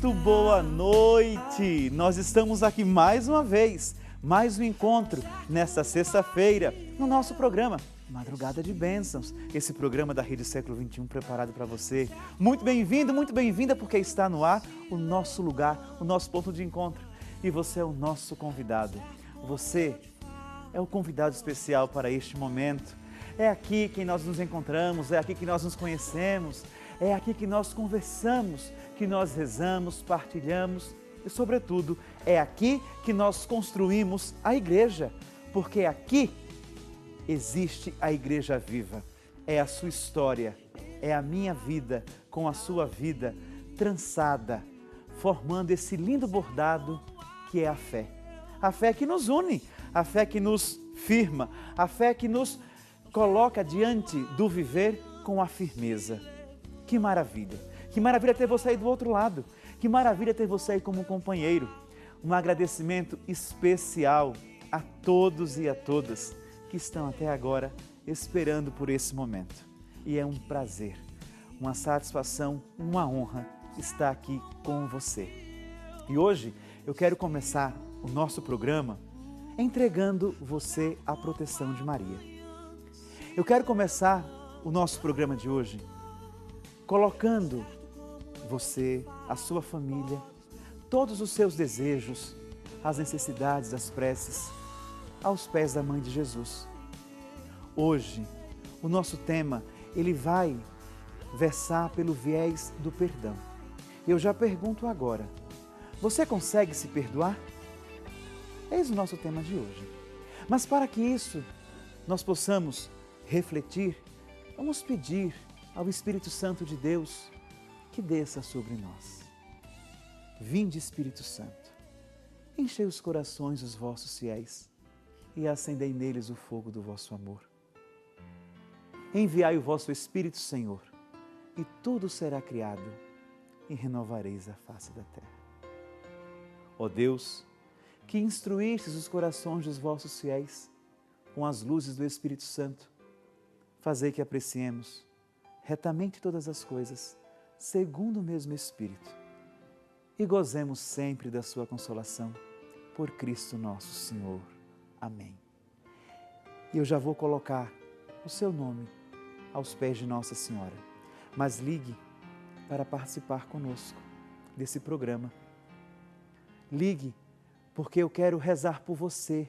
muito boa noite! Nós estamos aqui mais uma vez, mais um encontro nesta sexta-feira no nosso programa Madrugada de Bênçãos, esse programa da Rede Século XXI preparado para você. Muito bem-vindo, muito bem-vinda, porque está no ar o nosso lugar, o nosso ponto de encontro. E você é o nosso convidado. Você é o convidado especial para este momento. É aqui que nós nos encontramos, é aqui que nós nos conhecemos, é aqui que nós conversamos, que nós rezamos, partilhamos e, sobretudo, é aqui que nós construímos a igreja, porque aqui existe a igreja viva. É a sua história, é a minha vida com a sua vida trançada, formando esse lindo bordado que é a fé. A fé que nos une, a fé que nos firma, a fé que nos coloca diante do viver com a firmeza. Que maravilha! Que maravilha ter você aí do outro lado. Que maravilha ter você aí como companheiro. Um agradecimento especial a todos e a todas que estão até agora esperando por esse momento. E é um prazer, uma satisfação, uma honra estar aqui com você. E hoje eu quero começar o nosso programa entregando você à proteção de Maria. Eu quero começar o nosso programa de hoje colocando você, a sua família, todos os seus desejos, as necessidades, as preces, aos pés da Mãe de Jesus. Hoje, o nosso tema, ele vai versar pelo viés do perdão. Eu já pergunto agora, você consegue se perdoar? Eis o nosso tema de hoje. Mas para que isso nós possamos refletir, vamos pedir ao Espírito Santo de Deus que desça sobre nós. Vinde, Espírito Santo, enchei os corações dos vossos fiéis e acendei neles o fogo do vosso amor. Enviai o vosso Espírito, Senhor, e tudo será criado e renovareis a face da terra. Ó Deus, que instruístes os corações dos vossos fiéis com as luzes do Espírito Santo, fazei que apreciemos retamente todas as coisas, segundo o mesmo Espírito, e gozemos sempre da sua consolação, por Cristo nosso Senhor. Amém. E eu já vou colocar o seu nome aos pés de Nossa Senhora, mas ligue para participar conosco desse programa. Ligue, porque eu quero rezar por você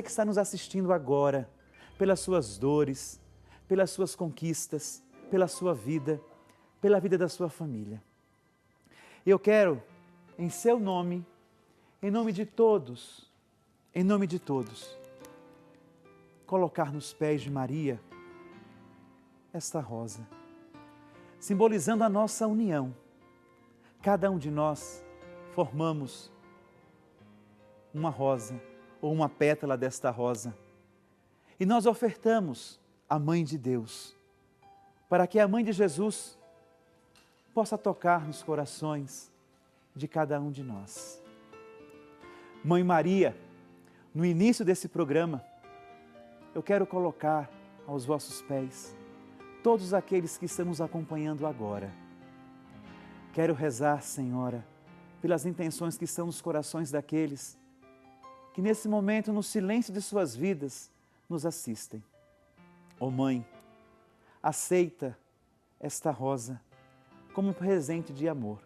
que está nos assistindo agora, pelas suas dores, pelas suas conquistas, pela sua vida, pela vida da sua família. Eu quero, em seu nome, em nome de todos, colocar nos pés de Maria esta rosa, simbolizando a nossa união. Cada um de nós formamos uma rosa ou uma pétala desta rosa e nós ofertamos a Mãe de Deus, para que a Mãe de Jesus possa tocar nos corações de cada um de nós. Mãe Maria, no início desse programa, eu quero colocar aos vossos pés todos aqueles que estão nos acompanhando agora. Quero rezar, Senhora, pelas intenções que estão nos corações daqueles que nesse momento, no silêncio de suas vidas, nos assistem. Ó Mãe, aceita esta rosa como um presente de amor.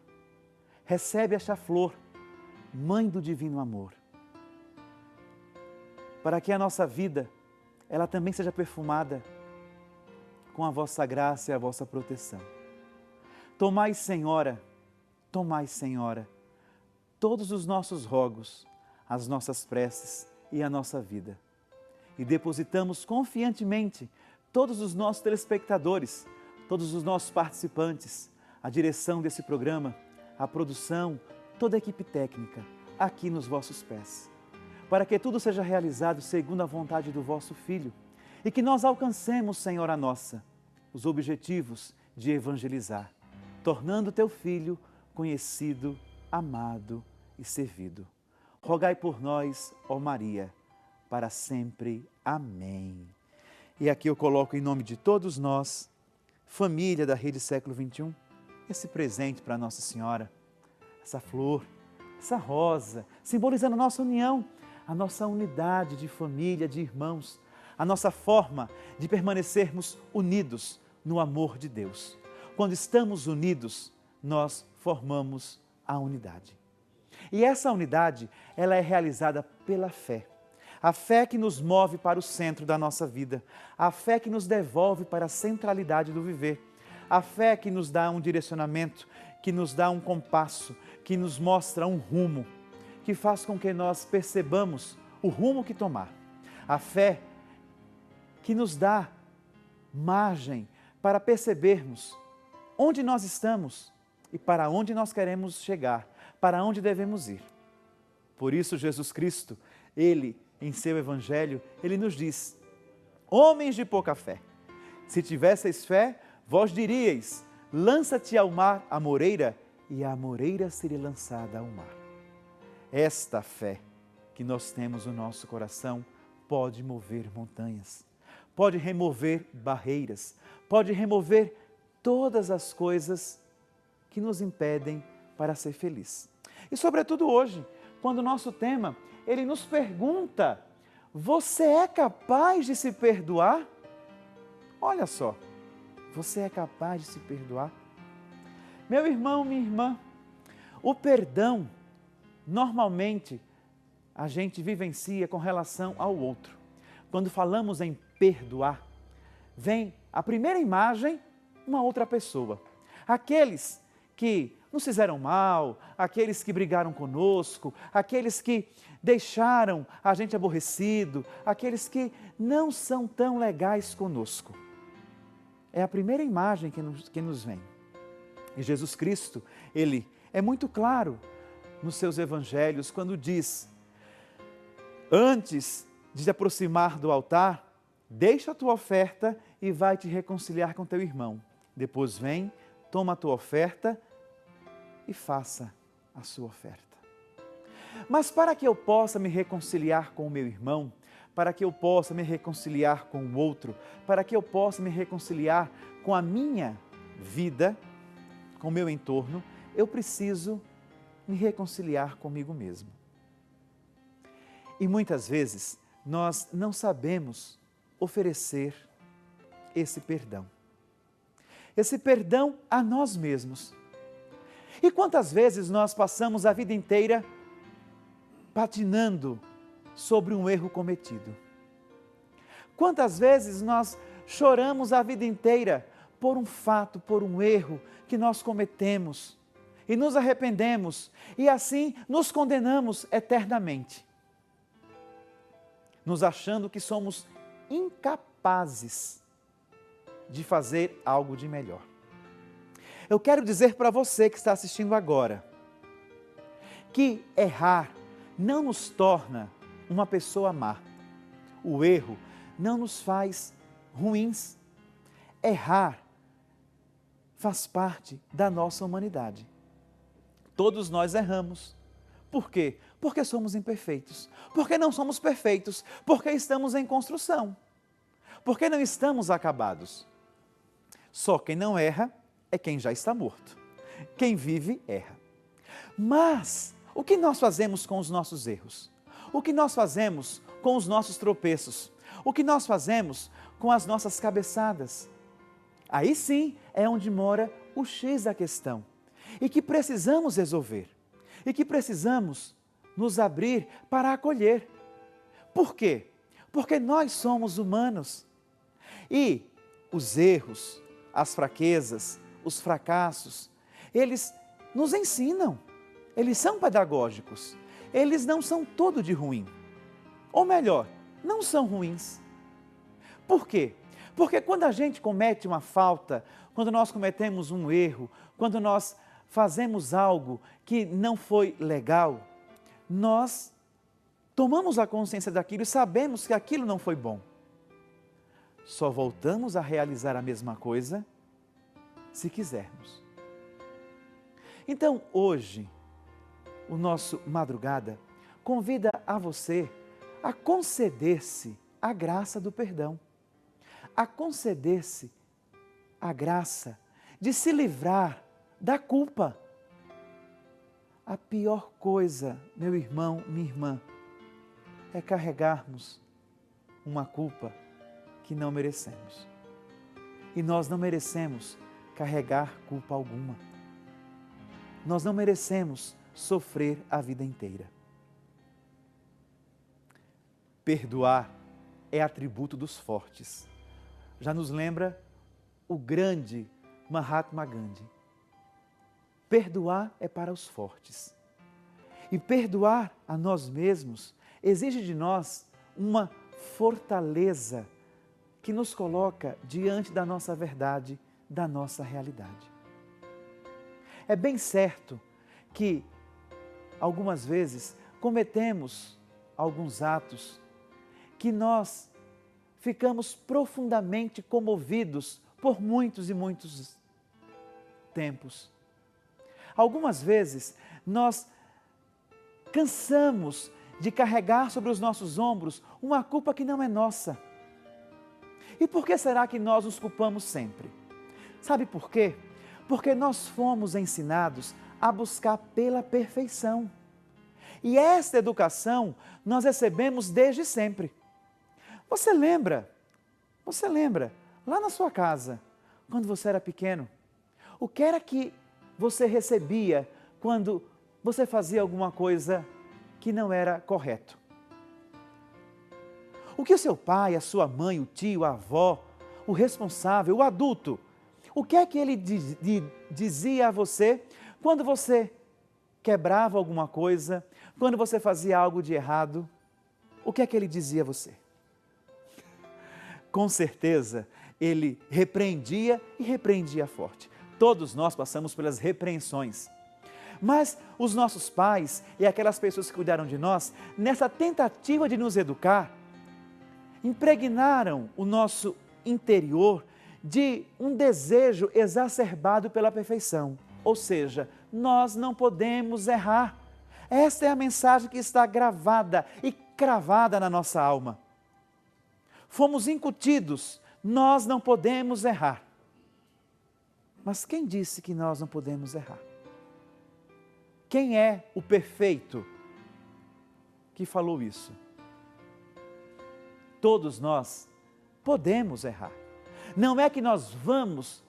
Recebe esta flor, Mãe do Divino Amor, para que a nossa vida, ela também seja perfumada com a vossa graça e a vossa proteção. Tomai, Senhora, todos os nossos rogos, as nossas preces e a nossa vida. E depositamos confiantemente todos os nossos telespectadores, todos os nossos participantes, a direção desse programa, a produção, toda a equipe técnica, aqui nos vossos pés, para que tudo seja realizado segundo a vontade do vosso Filho e que nós alcancemos, Senhora nossa, os objetivos de evangelizar, tornando teu Filho conhecido, amado e servido. Rogai por nós, ó Maria, para sempre. Amém. E aqui eu coloco em nome de todos nós, família da Rede Século XXI, esse presente para Nossa Senhora, essa flor, essa rosa, simbolizando a nossa união, a nossa unidade de família, de irmãos, a nossa forma de permanecermos unidos no amor de Deus. Quando estamos unidos, nós formamos a unidade. E essa unidade, ela é realizada pela fé. A fé que nos move para o centro da nossa vida. A fé que nos devolve para a centralidade do viver. A fé que nos dá um direcionamento, que nos dá um compasso, que nos mostra um rumo, que faz com que nós percebamos o rumo que tomar. A fé que nos dá margem para percebermos onde nós estamos e para onde nós queremos chegar, para onde devemos ir. Por isso, Jesus Cristo, Ele, em seu Evangelho, Ele nos diz: homens de pouca fé, se tivesseis fé, vós diríeis, lança-te ao mar a moreira, e a moreira seria lançada ao mar. Esta fé que nós temos no nosso coração pode mover montanhas, pode remover barreiras, pode remover todas as coisas que nos impedem para ser feliz. E sobretudo hoje, quando o nosso tema, ele nos pergunta: você é capaz de se perdoar? Olha só, você é capaz de se perdoar? Meu irmão, minha irmã, o perdão, normalmente, a gente vivencia com relação ao outro. Quando falamos em perdoar, vem a primeira imagem, uma outra pessoa. Aqueles que nos fizeram mal, aqueles que brigaram conosco, aqueles que deixaram a gente aborrecido, aqueles que não são tão legais conosco. É a primeira imagem que nos vem. E Jesus Cristo, Ele é muito claro nos seus evangelhos quando diz: antes de te aproximar do altar, deixa a tua oferta e vai te reconciliar com teu irmão. Depois vem, toma a tua oferta e faça a sua oferta. Mas para que eu possa me reconciliar com o meu irmão, para que eu possa me reconciliar com o outro, para que eu possa me reconciliar com a minha vida, com o meu entorno, eu preciso me reconciliar comigo mesmo. E muitas vezes nós não sabemos oferecer esse perdão. Esse perdão a nós mesmos. E quantas vezes nós passamos a vida inteira patinando sobre um erro cometido? Quantas vezes nós choramos a vida inteira por um fato, por um erro que nós cometemos e nos arrependemos e assim nos condenamos eternamente, nos achando que somos incapazes de fazer algo de melhor. Eu quero dizer para você que está assistindo agora, que errar não nos torna uma pessoa má. O erro não nos faz ruins. Errar faz parte da nossa humanidade. Todos nós erramos. Por quê? Porque somos imperfeitos. Porque não somos perfeitos. Porque estamos em construção. Porque não estamos acabados. Só quem não erra é quem já está morto. Quem vive, erra. Mas o que nós fazemos com os nossos erros? O que nós fazemos com os nossos tropeços? O que nós fazemos com as nossas cabeçadas? Aí sim é onde mora o X da questão. E que precisamos resolver. E que precisamos nos abrir para acolher. Por quê? Porque nós somos humanos. E os erros, as fraquezas, os fracassos, eles nos ensinam, eles são pedagógicos, eles não são tudo de ruim. Ou melhor, não são ruins. Por quê? Porque quando a gente comete uma falta, quando nós cometemos um erro, quando nós fazemos algo que não foi legal, nós tomamos a consciência daquilo e sabemos que aquilo não foi bom. Só voltamos a realizar a mesma coisa se quisermos. Então, hoje, o nosso Madrugada convida a você a conceder-se a graça do perdão, a conceder-se a graça de se livrar da culpa, A pior coisa, meu irmão, minha irmã, é carregarmos uma culpa que não merecemos. E nós não merecemos carregar culpa alguma. Nós não merecemos sofrer a vida inteira. Perdoar é atributo dos fortes. Já nos lembra o grande Mahatma Gandhi. Perdoar é para os fortes. E perdoar a nós mesmos exige de nós uma fortaleza que nos coloca diante da nossa verdade, da nossa realidade. É bem certo que algumas vezes cometemos alguns atos que nós ficamos profundamente comovidos por muitos e muitos tempos. Algumas vezes nós cansamos de carregar sobre os nossos ombros uma culpa que não é nossa. E por que será que nós nos culpamos sempre? Sabe por quê? Porque nós fomos ensinados a buscar pela perfeição. E esta educação nós recebemos desde sempre. Você lembra, lá na sua casa, quando você era pequeno, o que era que você recebia quando você fazia alguma coisa que não era correto? O que o seu pai, a sua mãe, o tio, a avó, o responsável, o adulto, o que é que ele dizia a você quando você quebrava alguma coisa, quando você fazia algo de errado? O que é que ele dizia a você? Com certeza, ele repreendia e repreendia forte. Todos nós passamos pelas repreensões. Mas os nossos pais e aquelas pessoas que cuidaram de nós, nessa tentativa de nos educar, impregnaram o nosso interior de um desejo exacerbado pela perfeição. Ou seja, nós não podemos errar. Esta é a mensagem que está gravada e cravada na nossa alma. Fomos incutidos, nós não podemos errar. Mas quem disse que nós não podemos errar? Quem é o perfeito que falou isso? Todos nós podemos errar. Não é que nós vamos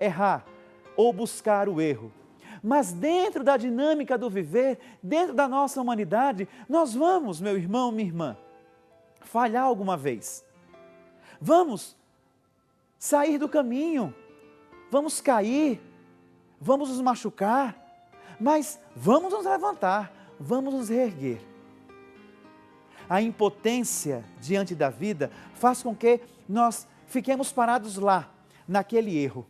errar ou buscar o erro, mas dentro da dinâmica do viver, dentro da nossa humanidade, nós vamos, meu irmão, minha irmã, falhar alguma vez. Vamos sair do caminho, vamos cair, vamos nos machucar, mas vamos nos levantar, vamos nos reerguer. A impotência diante da vida faz com que nós fiquemos parados lá, naquele erro.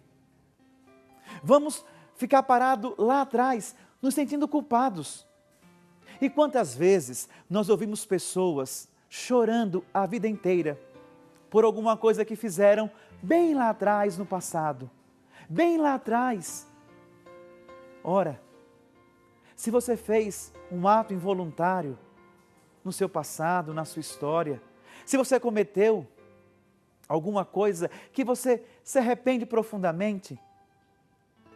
Vamos ficar parados lá atrás, nos sentindo culpados. E quantas vezes nós ouvimos pessoas chorando a vida inteira por alguma coisa que fizeram bem lá atrás no passado, bem lá atrás. Ora, se você fez um ato involuntário no seu passado, na sua história, se você cometeu alguma coisa que você se arrepende profundamente,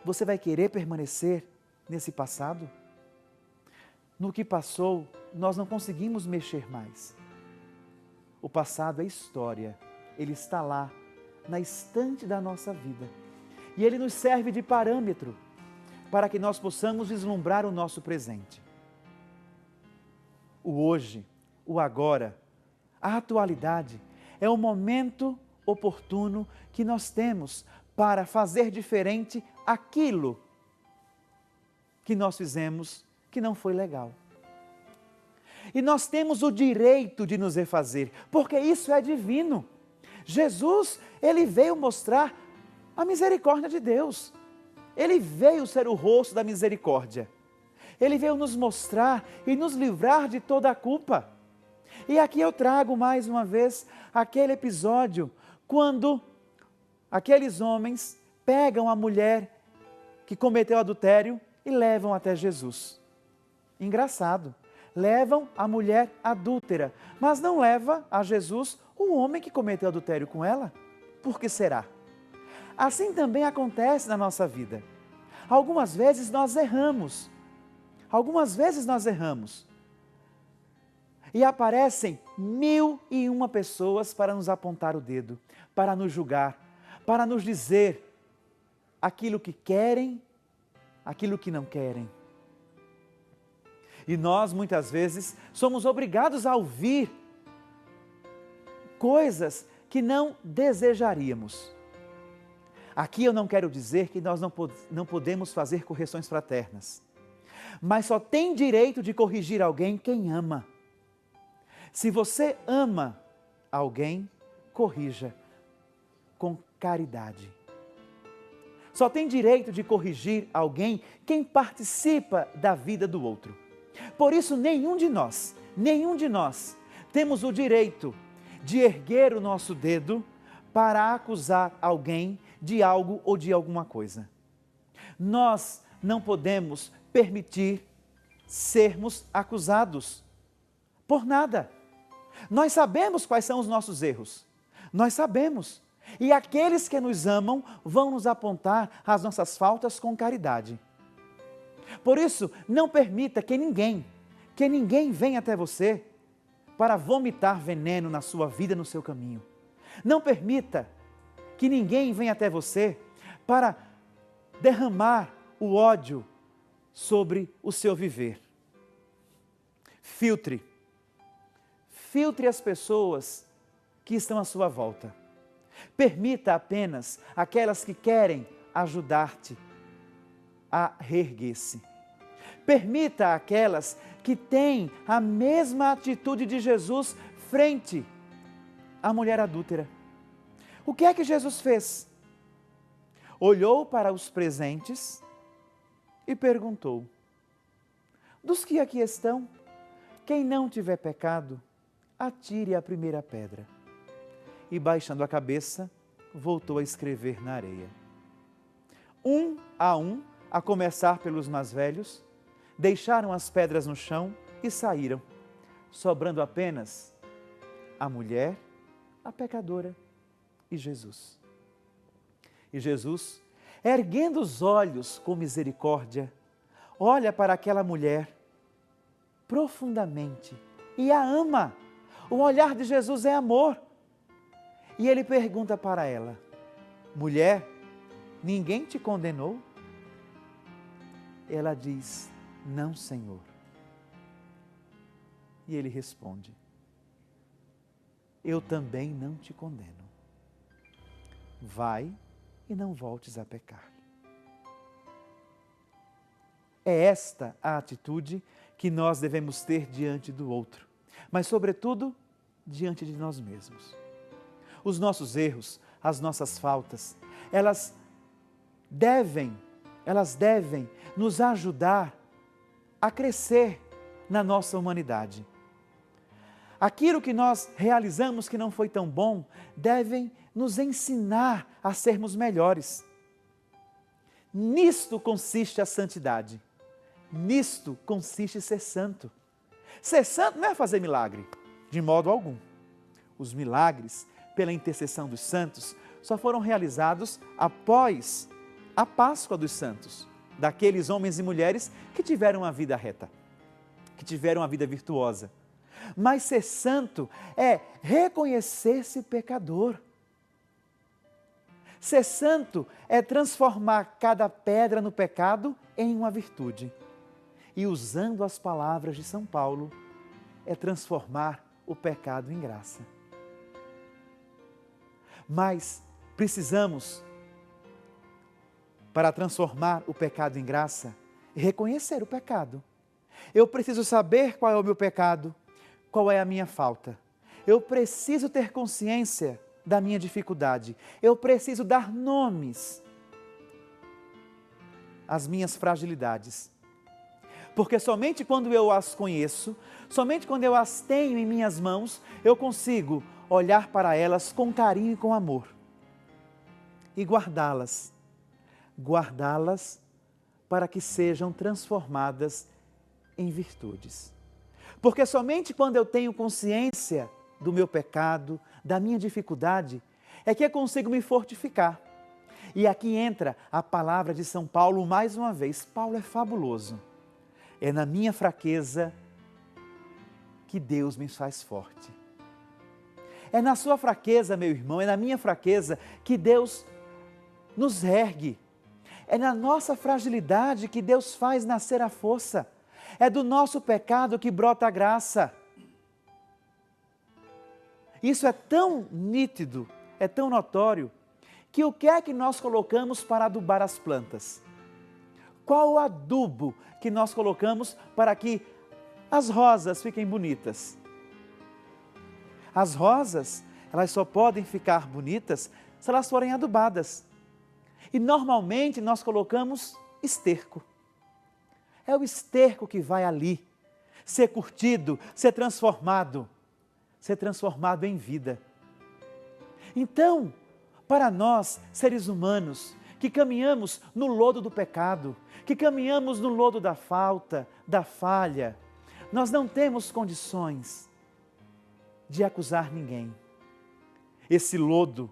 você vai querer permanecer nesse passado? No que passou, nós não conseguimos mexer mais. O passado é história, ele está lá, na estante da nossa vida. E ele nos serve de parâmetro para que nós possamos vislumbrar o nosso presente. O hoje, o agora, a atualidade é o momento oportuno que nós temos para fazer diferente aquilo que nós fizemos que não foi legal. E nós temos o direito de nos refazer, porque isso é divino. Jesus, ele veio mostrar a misericórdia de Deus. Ele veio ser o rosto da misericórdia. Ele veio nos mostrar e nos livrar de toda a culpa. E aqui eu trago mais uma vez aquele episódio quando aqueles homens pegam a mulher que cometeu adultério e levam até Jesus. Engraçado, levam a mulher adúltera, mas não leva a Jesus o homem que cometeu adultério com ela. Por que será? Assim também acontece na nossa vida. Algumas vezes nós erramos. Algumas vezes nós erramos. E aparecem 1001 pessoas para nos apontar o dedo, para nos julgar, para nos dizer aquilo que querem, aquilo que não querem. E nós, muitas vezes, somos obrigados a ouvir coisas que não desejaríamos. Aqui eu não quero dizer que nós não podemos fazer correções fraternas, mas só tem direito de corrigir alguém quem ama. Se você ama alguém, corrija com caridade. Só tem direito de corrigir alguém quem participa da vida do outro. Por isso, nenhum de nós temos o direito de erguer o nosso dedo para acusar alguém de algo ou de alguma coisa. Nós não podemos permitir sermos acusados por nada. Nós sabemos quais são os nossos erros. Nós sabemos. E aqueles que nos amam vão nos apontar as nossas faltas com caridade. Por isso, não permita que ninguém venha até você para vomitar veneno na sua vida, no seu caminho. Não permita que ninguém venha até você para derramar o ódio sobre o seu viver. Filtre as pessoas que estão à sua volta. Permita apenas aquelas que querem ajudar-te a reerguer-se. Permita aquelas que têm a mesma atitude de Jesus frente à mulher adúltera. O que é que Jesus fez? Olhou para os presentes e perguntou: dos que aqui estão, quem não tiver pecado, atire a primeira pedra. E baixando a cabeça, voltou a escrever na areia. Um, a começar pelos mais velhos, deixaram as pedras no chão e saíram, sobrando apenas a mulher, a pecadora e Jesus. E Jesus, erguendo os olhos com misericórdia, olha para aquela mulher profundamente e a ama. O olhar de Jesus é amor. E ele pergunta para ela: mulher, ninguém te condenou? Ela diz: não, Senhor. E ele responde: eu também não te condeno. Vai e não voltes a pecar. É esta a atitude que nós devemos ter diante do outro, mas sobretudo diante de nós mesmos. Os nossos erros, as nossas faltas, elas devem nos ajudar a crescer na nossa humanidade. Aquilo que nós realizamos que não foi tão bom, devem nos ensinar a sermos melhores. Nisto consiste a santidade. Nisto consiste ser santo. Ser santo não é fazer milagre, de modo algum. Os milagres, pela intercessão dos santos, só foram realizados após a Páscoa dos santos, daqueles homens e mulheres que tiveram uma vida reta, que tiveram uma vida virtuosa. Mas ser santo é reconhecer-se pecador. Ser santo é transformar cada pedra no pecado em uma virtude. E usando as palavras de São Paulo, é transformar o pecado em graça. Mas precisamos, para transformar o pecado em graça, reconhecer o pecado. Eu preciso saber qual é o meu pecado, qual é a minha falta. Eu preciso ter consciência da minha dificuldade. Eu preciso dar nomes às minhas fragilidades. Porque somente quando eu as conheço, somente quando eu as tenho em minhas mãos, eu consigo olhar para elas com carinho e com amor. E guardá-las para que sejam transformadas em virtudes. Porque somente quando eu tenho consciência do meu pecado, da minha dificuldade, é que eu consigo me fortificar. E aqui entra a palavra de São Paulo mais uma vez. Paulo é fabuloso. É na minha fraqueza que Deus me faz forte. É na sua fraqueza, meu irmão, é na minha fraqueza que Deus nos ergue. É na nossa fragilidade que Deus faz nascer a força. É do nosso pecado que brota a graça. Isso é tão nítido, é tão notório, que o que é que nós colocamos para adubar as plantas? Qual o adubo que nós colocamos para que as rosas fiquem bonitas? As rosas, elas só podem ficar bonitas se elas forem adubadas. E normalmente nós colocamos esterco. É o esterco que vai ali ser curtido, ser transformado em vida. Então, para nós, seres humanos, que caminhamos no lodo do pecado, que caminhamos no lodo da falta, da falha, nós não temos condições de acusar ninguém. Esse lodo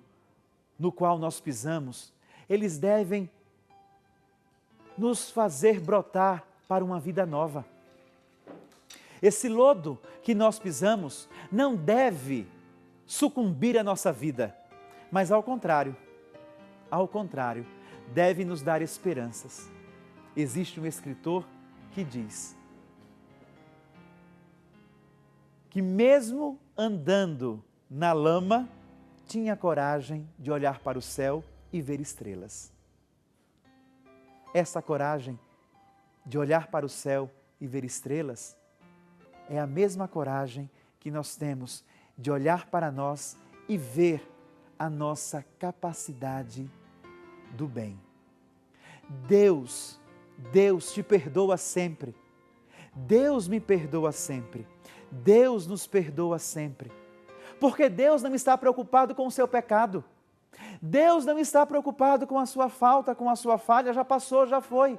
no qual nós pisamos, eles devem nos fazer brotar para uma vida nova. Esse lodo que nós pisamos não deve sucumbir à nossa vida, mas ao contrário, deve nos dar esperanças. Existe um escritor que diz que mesmo andando na lama, tinha coragem de olhar para o céu e ver estrelas. Essa coragem de olhar para o céu e ver estrelas é a mesma coragem que nós temos de olhar para nós e ver a nossa capacidade do bem. Deus te perdoa sempre. Deus me perdoa sempre. Deus nos perdoa sempre. Porque Deus não está preocupado com o seu pecado. Deus não está preocupado com a sua falta, com a sua falha, já passou, já foi.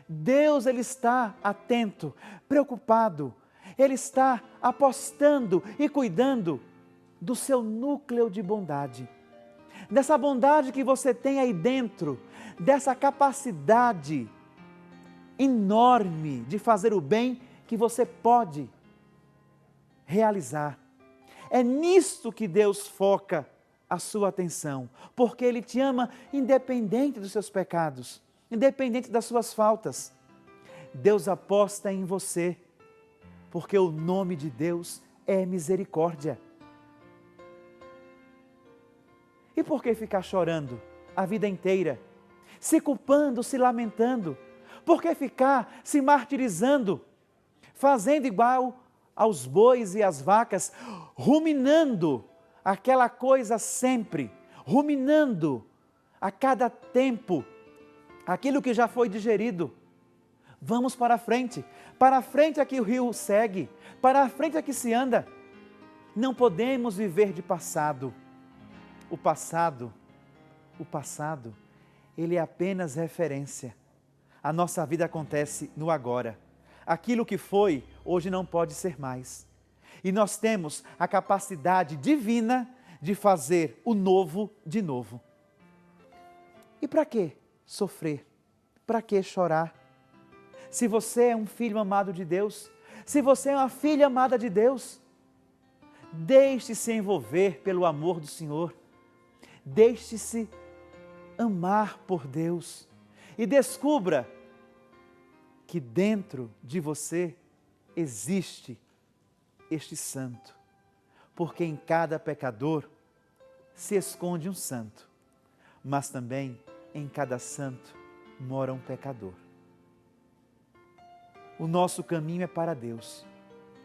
Deus, Ele está atento, preocupado. Ele está apostando e cuidando do seu núcleo de bondade. Dessa bondade que você tem aí dentro, dessa capacidade enorme de fazer o bem que você pode realizar. É nisto que Deus foca a sua atenção, porque Ele te ama independente dos seus pecados, independente das suas faltas. Deus aposta em você, porque o nome de Deus é misericórdia. E por que ficar chorando a vida inteira, se culpando, se lamentando? Por que ficar se martirizando, fazendo igual aos bois e às vacas, ruminando aquela coisa sempre, ruminando a cada tempo aquilo que já foi digerido? Vamos para frente é que o rio segue, para a frente é que se anda. Não podemos viver de passado. O passado, ele é apenas referência. A nossa vida acontece no agora. Aquilo que foi, hoje não pode ser mais. E nós temos a capacidade divina de fazer o novo de novo. E para que sofrer? Para que chorar? Se você é um filho amado de Deus, se você é uma filha amada de Deus, deixe-se envolver pelo amor do Senhor. Deixe-se amar por Deus e descubra que dentro de você existe este santo, porque em cada pecador se esconde um santo, mas também em cada santo mora um pecador. O nosso caminho é para Deus,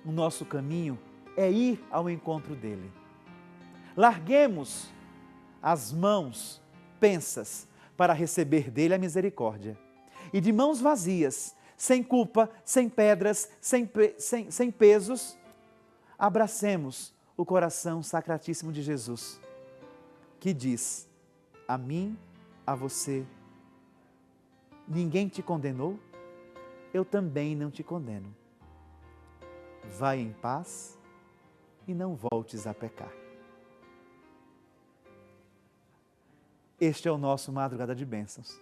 o nosso caminho é ir ao encontro dEle. Larguemos as mãos pensas para receber dEle a misericórdia. E de mãos vazias, sem culpa, sem pedras, sem pesos, abracemos o coração sacratíssimo de Jesus, que diz: a mim, a você, ninguém te condenou? Eu também não te condeno. Vai em paz e não voltes a pecar. Este é o nosso Madrugada de Bênçãos.